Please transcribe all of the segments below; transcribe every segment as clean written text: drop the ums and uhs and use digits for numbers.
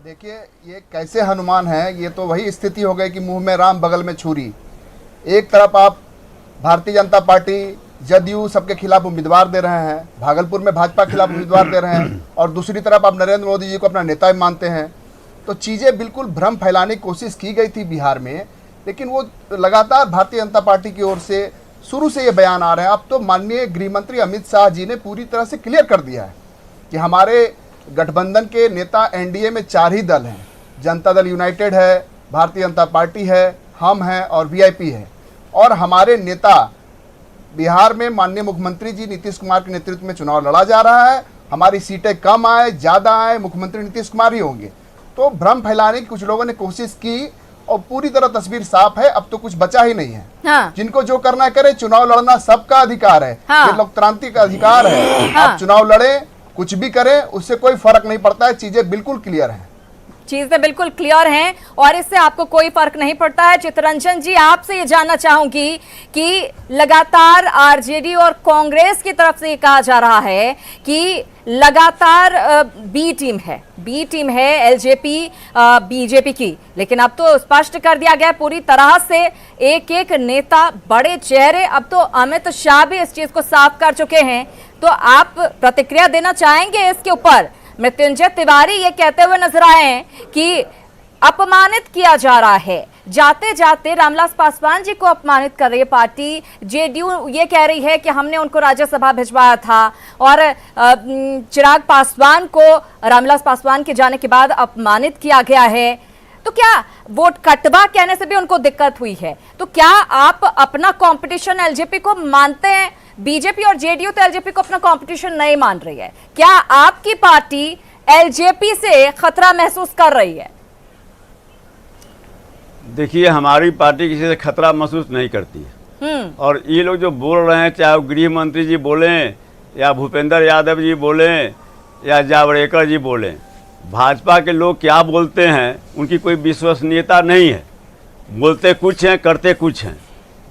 देखिए, ये कैसे हनुमान है, ये तो वही स्थिति हो गई कि मुंह में राम बगल में छुरी। एक तरफ आप भारतीय जनता पार्टी जदयू सबके खिलाफ उम्मीदवार दे रहे हैं, भागलपुर में भाजपा के खिलाफ उम्मीदवार दे रहे हैं, और दूसरी तरफ आप नरेंद्र मोदी जी को अपना नेता मानते हैं। तो चीज़ें बिल्कुल भ्रम फैलाने की कोशिश की गई थी बिहार में, लेकिन वो लगातार भारतीय जनता पार्टी की ओर से शुरू से ये बयान आ रहे हैं। अब तो माननीय गृह मंत्री अमित शाह जी ने पूरी तरह से क्लियर कर दिया है कि हमारे गठबंधन के नेता एनडीए में 4 ही दल हैं, जनता दल यूनाइटेड है, भारतीय जनता पार्टी है, हम हैं और वीआईपी है। और हमारे नेता बिहार में माननीय मुख्यमंत्री जी नीतीश कुमार के नेतृत्व में चुनाव लड़ा जा रहा है। हमारी सीटें कम आए ज़्यादा आए, मुख्यमंत्री नीतीश कुमार ही होंगे। तो भ्रम फैलाने की कुछ लोगों ने कोशिश की और पूरी तरह तस्वीर साफ है, अब तो कुछ बचा ही नहीं है। हाँ। जिनको जो करना है करे, चुनाव लड़ना सबका अधिकार है। हाँ। ये लोकतांत्रिक अधिकार है। हाँ। आप चुनाव लड़े, कुछ भी करें, उससे कोई फर्क नहीं पड़ता है। चीजें बिल्कुल क्लियर हैं। चीजें बिल्कुल क्लियर हैं और इससे आपको कोई फर्क नहीं पड़ता है। चित्तरंजन जी, आपसे ये जानना चाहूंगी कि लगातार आरजेडी और कांग्रेस की तरफ से ये कहा जा रहा है कि लगातार बी टीम है एलजेपी बीजेपी की, लेकिन अब तो स्पष्ट कर दिया गया पूरी तरह से एक एक नेता, बड़े चेहरे, अब तो अमित शाह भी इस चीज को साफ कर चुके हैं। तो आप प्रतिक्रिया देना चाहेंगे इसके ऊपर? मृत्युंजय तिवारी ये कहते हुए नजर आए हैं कि अपमानित किया जा रहा है, जाते जाते रामविलास पासवान जी को अपमानित कर रही है पार्टी। जेडीयू ये कह रही है कि हमने उनको राज्यसभा भिजवाया था और चिराग पासवान को रामविलास पासवान के जाने के बाद अपमानित किया गया है। तो क्या वोट कटवा कहने से भी उनको दिक्कत हुई है? तो क्या आप अपना कंपटीशन एलजेपी को मानते हैं? बीजेपी और जेडीयू तो एलजेपी को अपना कंपटीशन नहीं मान रही है। क्या आपकी पार्टी एलजेपी से खतरा महसूस कर रही है? देखिए, हमारी पार्टी किसी से खतरा महसूस नहीं करती है। और ये लोग जो बोल रहे हैं, चाहे गृह मंत्री जी बोलें या भूपेंद्र यादव जी बोलें या जावड़ेकर जी बोलें, भाजपा के लोग क्या बोलते हैं उनकी कोई विश्वसनीयता नहीं है। बोलते कुछ हैं, करते कुछ हैं।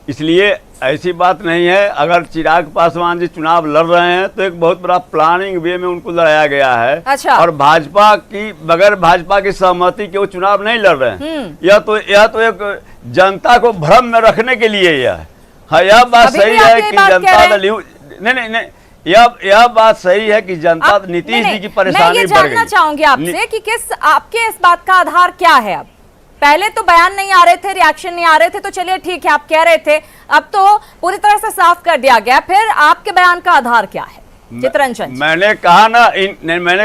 इसलिए ऐसी बात नहीं है। अगर चिराग पासवान जी चुनाव लड़ रहे हैं तो एक बहुत बड़ा प्लानिंग वे में उनको लड़ाया गया है। अच्छा। और भाजपा की बगैर भाजपा की सहमति के वो चुनाव नहीं लड़ रहे हैं। यह तो एक जनता को भ्रम में रखने के लिए यह है। हाँ, यह बात सही है कि जनता नहीं, यह बात सही है कि जनता नीतीश जी की परेशानी बढ़ गई। मैं ये जानना चाहूंगी आपसे कि आपके इस बात का आधार क्या है? अब पहले तो बयान नहीं आ रहे थे, रिएक्शन नहीं आ रहे थे, तो चलिए ठीक है, आप कह रहे थे, अब तो पूरी तरह से साफ कर दिया गया। फिर आपके बयान का आधार क्या है, चित्तरंजन? मैंने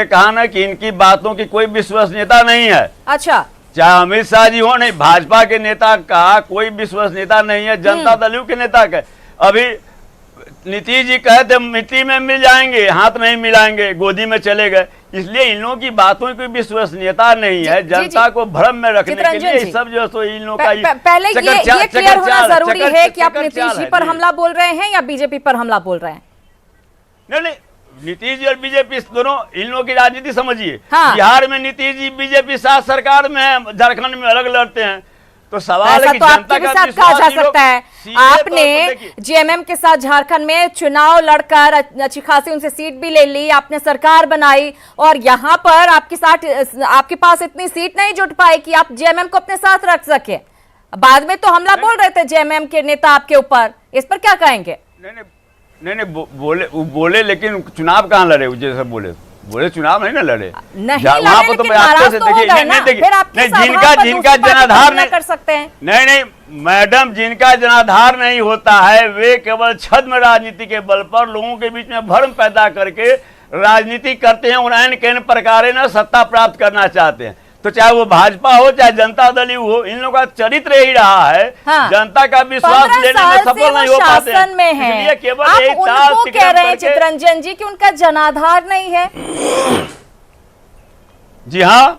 कहा ना कि इनकी बातों की कोई विश्वसनीयता नहीं है। अच्छा। चाहे अमित शाह जी हो, नहीं, भाजपा के नेता का कोई विश्वसनीयता नहीं है, जनता दल के नेता का। अभी नीतीश जी कहे थे मिट्टी में मिल जाएंगे, हाथ नहीं मिलाएंगे, गोदी में चले गए। इसलिए इन लोगों की बातों की विश्वसनीयता नहीं है। जनता को भ्रम में रखने के लिए सब जो है इन लोगों का पहले ये क्लियर होना जरूरी है कि आप नीतीश जी पर हमला बोल रहे हैं या बीजेपी पर हमला बोल रहे हैं? नहीं, नीतीश जी और बीजेपी दोनों इन लोगों की राजनीति समझिए। हाँ। बिहार में नीतीश जी बीजेपी साथ सरकार में है, झारखंड में अलग लड़ते हैं। तो सवाल है कि तो आपके भी साथ कहा जा सकता है। आपने जेएमएम के साथ झारखंड में चुनाव लड़कर अच्छी खासी उनसे सीट भी ले ली, आपने सरकार बनाई, और यहाँ पर आपके पास इतनी सीट नहीं जुट पाई कि आप जेएमएम को अपने साथ रख सके। बाद में तो हमला बोल रहे थे जेएमएम के नेता आपके ऊपर, इस पर क्या कहेंगे? नहीं, बोले लेकिन चुनाव कहाँ लड़े? जैसे बोले चुनाव नहीं ना लड़े। वहां पर तो मैं आपसे जिनका जनाधार नहीं कर सकते हैं। नहीं मैडम, जिनका जनाधार नहीं होता है वे केवल छद्म राजनीति के बल पर लोगों के बीच में भ्रम पैदा करके राजनीति करते हैं। उन्हें किन प्रकार न सत्ता प्राप्त करना चाहते हैं। तो चाहे वो भाजपा हो चाहे जनता दल हो, इन लोगों का चरित्र ही रहा है। हाँ। जनता का विश्वास लेने में सफल नहीं हो पाते हैं। इसलिए केवल आप उनको कह रहे हैं चित्तरंजन जी कि उनका जनाधार नहीं है। जी हाँ,